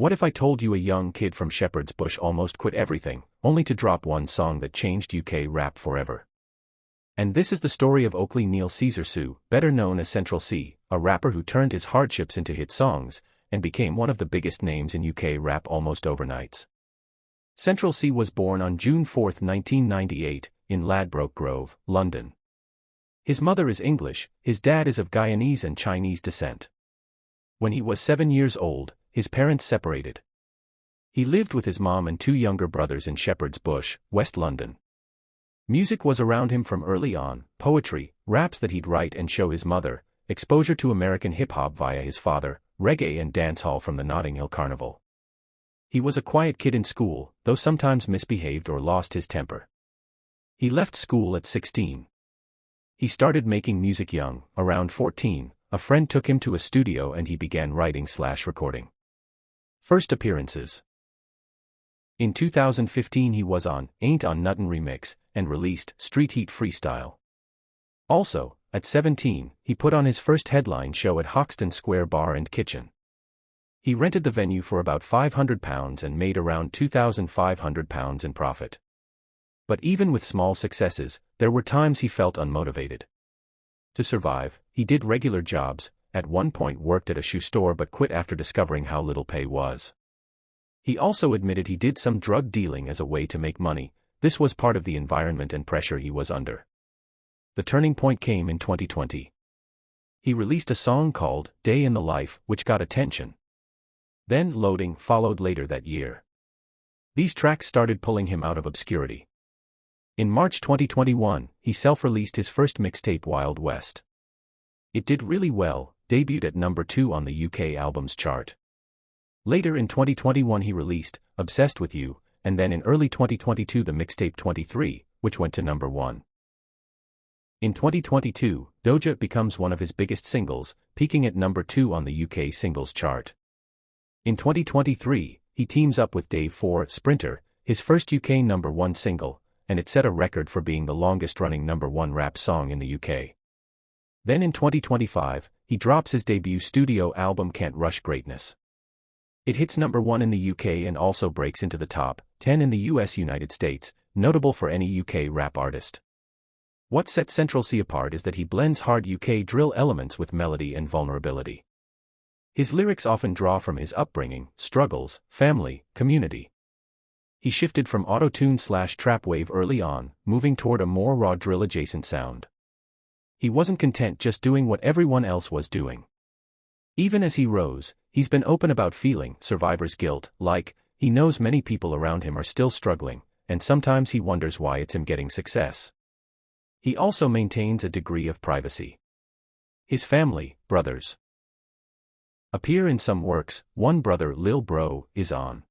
What if I told you a young kid from Shepherd's Bush almost quit everything, only to drop one song that changed UK rap forever? And this is the story of Oakley Neil Caesar Sue, better known as Central Cee, a rapper who turned his hardships into hit songs, and became one of the biggest names in UK rap almost overnight. Central Cee was born on June 4, 1998, in Ladbroke Grove, London. His mother is English, his dad is of Guyanese and Chinese descent. When he was 7 years old, his parents separated. He lived with his mom and two younger brothers in Shepherd's Bush, West London. Music was around him from early on: poetry, raps that he'd write and show his mother, exposure to American hip-hop via his father, reggae and dancehall from the Notting Hill Carnival. He was a quiet kid in school, though sometimes misbehaved or lost his temper. He left school at 16. He started making music young. Around 14, a friend took him to a studio and he began writing/recording. First appearances. In 2015 he was on Ain't on Nuttin' Remix, and released Street Heat Freestyle. Also, at 17, he put on his first headline show at Hoxton Square Bar and Kitchen. He rented the venue for about £500 and made around £2,500 in profit. But even with small successes, there were times he felt unmotivated. To survive, he did regular jobs, at one point worked at a shoe store but quit after discovering how little pay was. He also admitted he did some drug dealing as a way to make money. This was part of the environment and pressure he was under. The turning point came in 2020. He released a song called Day in the Life, which got attention. Then Loading followed later that year. These tracks started pulling him out of obscurity. In March 2021, he self-released his first mixtape Wild West. It did really well, debuted at number 2 on the UK albums chart. Later in 2021 he released Obsessed with You, and then in early 2022 the mixtape 23, which went to number 1. In 2022, Doja becomes one of his biggest singles, peaking at number 2 on the UK singles chart. In 2023, he teams up with Dave for Sprinter, his first UK number 1 single, and it set a record for being the longest-running number 1 rap song in the UK. Then in 2025, he drops his debut studio album Can't Rush Greatness. It hits number 1 in the UK and also breaks into the top 10 in the US United States, notable for any UK rap artist. What sets Central Cee apart is that he blends hard UK drill elements with melody and vulnerability. His lyrics often draw from his upbringing, struggles, family, community. He shifted from auto-tune/trap wave early on, moving toward a more raw drill-adjacent sound. He wasn't content just doing what everyone else was doing. Even as he rose, he's been open about feeling survivor's guilt, like, he knows many people around him are still struggling, and sometimes he wonders why it's him getting success. He also maintains a degree of privacy. His family, brothers, appear in some works. One brother, Lil Bro, is on